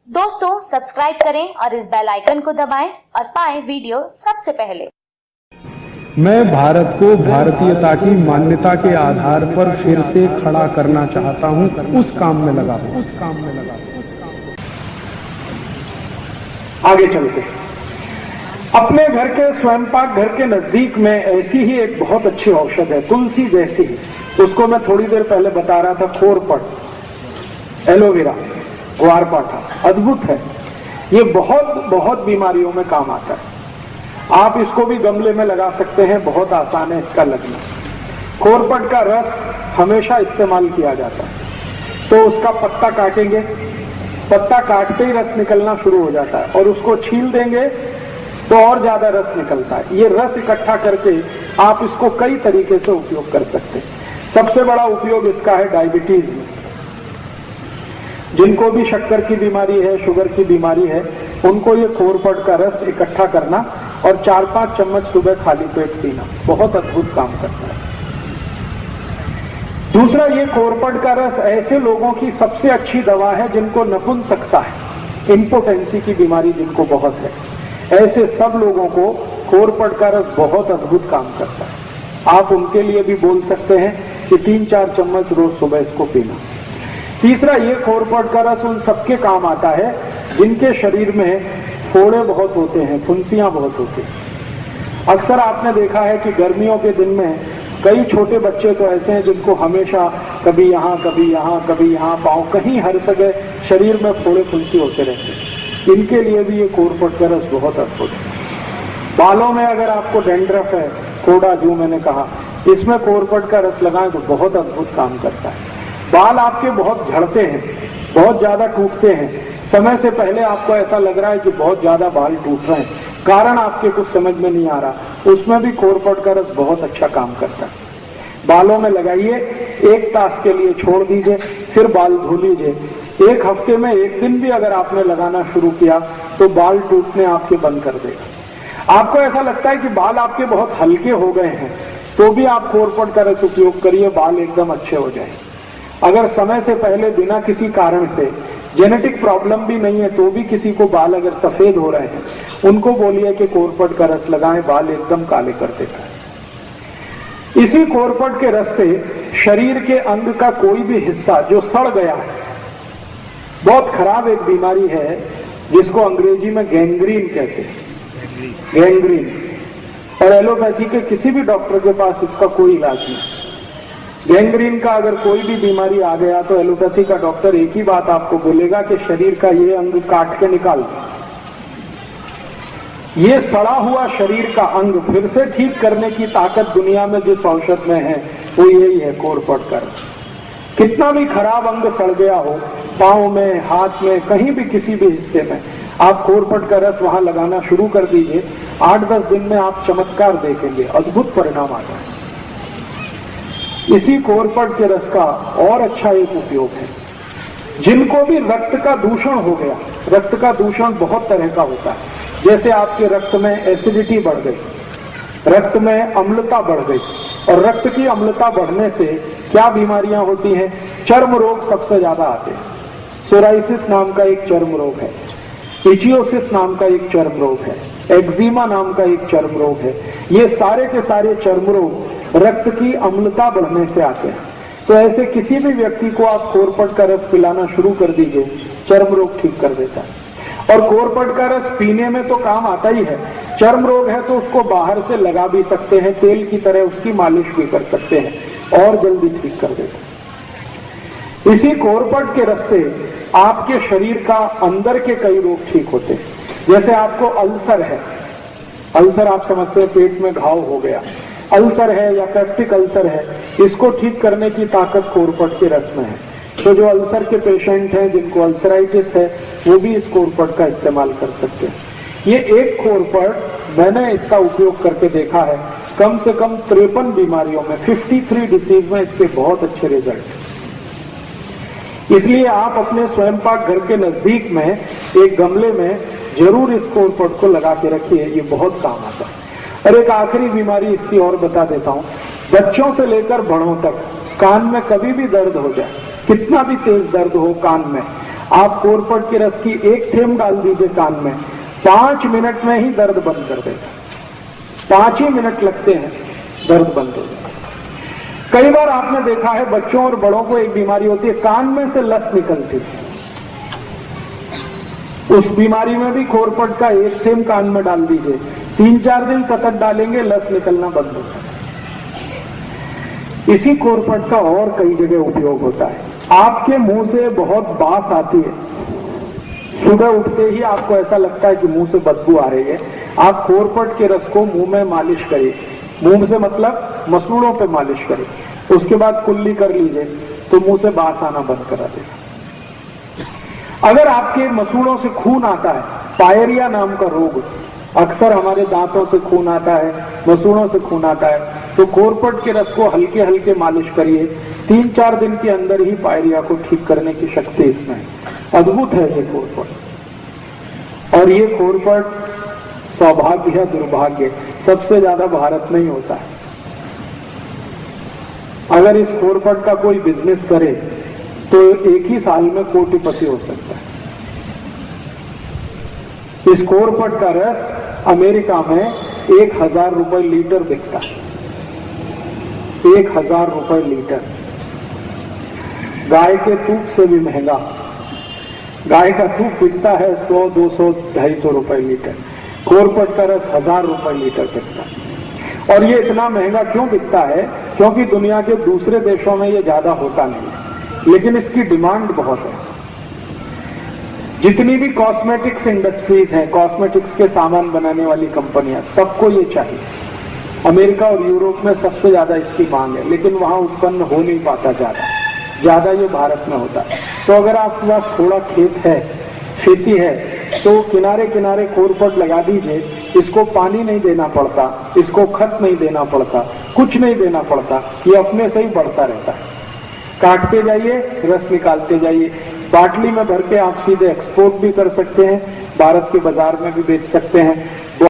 दोस्तों सब्सक्राइब करें और इस बेल आइकन को दबाएं और पाएं वीडियो सबसे पहले। मैं भारत को भारतीयता की मान्यता के आधार पर फिर से खड़ा करना चाहता हूं, उस काम में लगा हूं। आगे चलते हैं। अपने घर के स्वयंपाक घर के नजदीक में ऐसी ही एक बहुत अच्छी औषध है, तुलसी जैसी ही। उसको मैं थोड़ी देर पहले बता रहा था, खोरपट, एलोवेरा, ग्वारपाठा, अद्भुत है। ये बहुत बीमारियों में काम आता है। आप इसको भी गमले में लगा सकते हैं, बहुत आसान है इसका लगना। खोरपट का रस हमेशा इस्तेमाल किया जाता है। तो उसका पत्ता काटेंगे, पत्ता काटते ही रस निकलना शुरू हो जाता है और उसको छील देंगे तो और ज्यादा रस निकलता है। ये रस इकट्ठा करके आप इसको कई तरीके से उपयोग कर सकते हैं। सबसे बड़ा उपयोग इसका है डायबिटीज में। जिनको भी शक्कर की बीमारी है, शुगर की बीमारी है, उनको ये खोरपट का रस इकट्ठा करना और 4-5 चम्मच सुबह खाली पेट पीना बहुत अद्भुत काम करता है। दूसरा, ये खोरपट का रस ऐसे लोगों की सबसे अच्छी दवा है जिनको नपुंसकता है, इंपोटेंसी की बीमारी जिनको बहुत है। ऐसे सब लोगों को खोरपट का रस बहुत अद्भुत काम करता है। आप उनके लिए भी बोल सकते हैं कि 3-4 चम्मच रोज सुबह इसको पीना। तीसरा, ये खोरपट का रस उन सबके काम आता है जिनके शरीर में फोड़े बहुत होते हैं, फुंसियां बहुत होती हैं। अक्सर आपने देखा है कि गर्मियों के दिन में कई छोटे बच्चे तो ऐसे हैं जिनको हमेशा कभी यहाँ कभी यहाँ कभी यहाँ, पाँव कहीं हर जगह शरीर में फोड़े फुंसी होते रहते हैं। इनके लिए भी ये खोरपट का रस बहुत अद्भुत है। बालों में अगर आपको डेंड्रफ है, कोड़ा जो मैंने कहा, इसमें खोरपट का रस लगाएं तो बहुत अद्भुत काम करता है। बाल आपके बहुत झड़ते हैं, बहुत ज्यादा टूटते हैं, समय से पहले आपको ऐसा लग रहा है कि बहुत ज्यादा बाल टूट रहे हैं, कारण आपके कुछ समझ में नहीं आ रहा, उसमें भी खोरपट का रस बहुत अच्छा काम करता है। बालों में लगाइए, 1 तास के लिए छोड़ दीजिए, फिर बाल धो लीजिए। 1 हफ्ते में 1 दिन भी अगर आपने लगाना शुरू किया तो बाल टूटने आपके बंद कर देगा। आपको ऐसा लगता है कि बाल आपके बहुत हल्के हो गए हैं, तो भी आप खोरपट का रस उपयोग करिए, बाल एकदम अच्छे हो जाए। अगर समय से पहले बिना किसी कारण से, जेनेटिक प्रॉब्लम भी नहीं है, तो भी किसी को बाल अगर सफेद हो रहे हैं, उनको बोलिए कि खोरपट का रस लगाएं, बाल एकदम काले कर देता है। इसी खोरपट के रस से शरीर के अंग का कोई भी हिस्सा जो सड़ गया है, बहुत खराब एक बीमारी है जिसको अंग्रेजी में गैंग्रीन कहते हैं, गैंग्रीन, और एलोपैथी के किसी भी डॉक्टर के पास इसका कोई इलाज नहीं। गैंग्रीन का अगर कोई भी बीमारी आ गया तो एलोपैथी का डॉक्टर एक ही बात आपको बोलेगा कि शरीर का ये अंग काट के निकाल। ये सड़ा हुआ शरीर का अंग फिर से ठीक करने की ताकत दुनिया में जिस औषध में है वो यही है, खोरपट का रस। कितना भी खराब अंग सड़ गया हो, पाँव में, हाथ में, कहीं भी किसी भी हिस्से में, आप खोरपट का रस वहां लगाना शुरू कर दीजिए। 8-10 दिन में आप चमत्कार देखेंगे, अद्भुत परिणाम आता है। इसी खोरपट के रस का और अच्छा एक उपयोग है, जिनको भी रक्त का दूषण हो गया, रक्त का दूषण बहुत तरह का होता है, जैसे आपके रक्त में एसिडिटी बढ़ गई, रक्त में अम्लता बढ़ गई, और रक्त की अम्लता बढ़ने से क्या बीमारियां होती हैं? चर्म रोग सबसे ज्यादा आते हैं। सोराइसिस नाम का एक चर्म रोग है, इचियोसिस नाम का एक चर्म रोग है, एक्जिमा नाम का एक चर्म रोग है। ये सारे के सारे चर्म रोग रक्त की अम्लता बढ़ने से आते हैं। तो ऐसे किसी भी व्यक्ति को आप खोरपट का रस पिलाना शुरू कर दीजिए, चर्म रोग ठीक कर देता है। और खोरपट का रस पीने में तो काम आता ही है, चर्म रोग है तो उसको बाहर से लगा भी सकते हैं, तेल की तरह उसकी मालिश भी कर सकते हैं और जल्दी ठीक कर देता है। इसी खोरपट के रस से आपके शरीर का अंदर के कई रोग ठीक होते हैं। जैसे आपको अल्सर है, अल्सर आप समझते हैं पेट में घाव हो गया, अल्सर है या पेप्टिक अल्सर है, इसको ठीक करने की ताकत खोरपट के रस में है। तो जो अल्सर के पेशेंट हैं, जिनको अल्सराइटिस है, वो भी इस खोरपट का इस्तेमाल कर सकते हैं। ये एक खोरपट मैंने इसका उपयोग करके देखा है, कम से कम 53 बीमारियों में, 53 डिसीज में इसके बहुत अच्छे रिजल्ट। इसलिए आप अपने स्वयंपाक घर के नजदीक में एक गमले में जरूर इस खोरपट को लगा के रखिए, ये बहुत काम आता है। और एक आखिरी बीमारी इसकी और बता देता हूँ, बच्चों से लेकर बड़ों तक कान में कभी भी दर्द हो जाए, कितना भी तेज दर्द हो कान में, आप कोरपट के रस की एक थेम डाल दीजिए कान में, 5 मिनट में ही दर्द बंद कर देगा। 5 ही मिनट लगते हैं, दर्द बंद हो जाएगा। कई बार आपने देखा है बच्चों और बड़ों को एक बीमारी होती है, कान में से लस निकलती है। उस बीमारी में भी कोरपट का एक थेम कान में डाल दीजिए, 3-4 दिन सतत डालेंगे, लस निकलना बंद हो जाएगा। इसी कोरपट का और कई जगह उपयोग होता है। आपके मुंह से बहुत बास आती है, सुबह उठते ही आपको ऐसा लगता है कि मुंह से बदबू आ रही है, आप कोरपट के रस को मुंह में मालिश करिए। मुंह से मतलब मसूड़ों पे मालिश करिए, उसके बाद कुल्ली कर लीजिए तो मुंह से बास आना बंद करा देगा। अगर आपके मसूड़ों से खून आता है, पायरिया नाम का रोग, अक्सर हमारे दांतों से खून आता है, मसूड़ों से खून आता है, तो कोरपट के रस को हल्के हल्के मालिश करिए। 3-4 दिन के अंदर ही पायरिया को ठीक करने की शक्ति इसमें है। अद्भुत है ये कोरपट। और ये कोरपट सौभाग्य है दुर्भाग्य, सबसे ज्यादा भारत में ही होता है। अगर इस कोरपट का कोई बिजनेस करे तो एक ही साल में कोटिपति हो सकता है। इस कोरपट का रस अमेरिका में 1000 रुपए लीटर बिकता है। 1000 रुपए लीटर। गाय के दूध से भी महंगा। गाय का दूध बिकता है 100, 200, 250 रुपए लीटर। कोरपट का रस 1000 रुपए लीटर बिकता है। और ये इतना महंगा क्यों बिकता है? क्योंकि दुनिया के दूसरे देशों में ये ज्यादा होता नहीं है, लेकिन इसकी डिमांड बहुत है। जितनी भी कॉस्मेटिक्स इंडस्ट्रीज हैं, कॉस्मेटिक्स के सामान बनाने वाली कंपनियां, सबको ये चाहिए। अमेरिका और यूरोप में सबसे ज्यादा इसकी मांग है, लेकिन वहां उत्पन्न हो नहीं पाता ज्यादा ये भारत में होता है। तो अगर आपके पास थोड़ा खेत है, खेती है, तो किनारे किनारे कोरपट लगा दीजिए। इसको पानी नहीं देना पड़ता, इसको खत नहीं देना पड़ता, कुछ नहीं देना पड़ता, ये अपने से ही बढ़ता रहता है। काटते जाइए, रस निकालते जाइए। बाटली में भर के आप सीधे एक्सपोर्ट भी कर सकते हैं, भारत के बाजार में भी बेच सकते हैं।